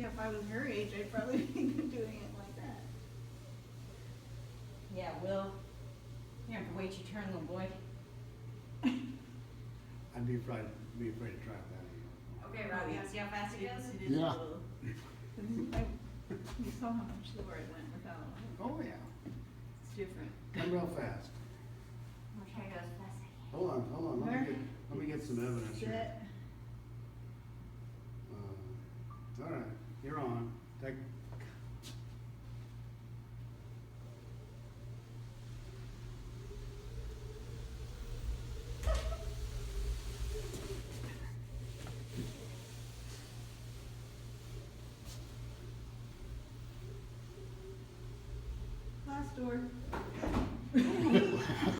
if I was her age, I'd probably be doing it like that. Yeah, Will, you have to wait your turn, little boy. I'd be afraid to try that again. Okay, Robbie, you see how fast it goes? It is a Yeah. little. You saw how much slower it went without one. Oh, yeah. It's different. Come real fast. I'm gonna try to go as fast as I can. Hold on. Let me get some evidence here. Set. All right, you're on. Take. Last door.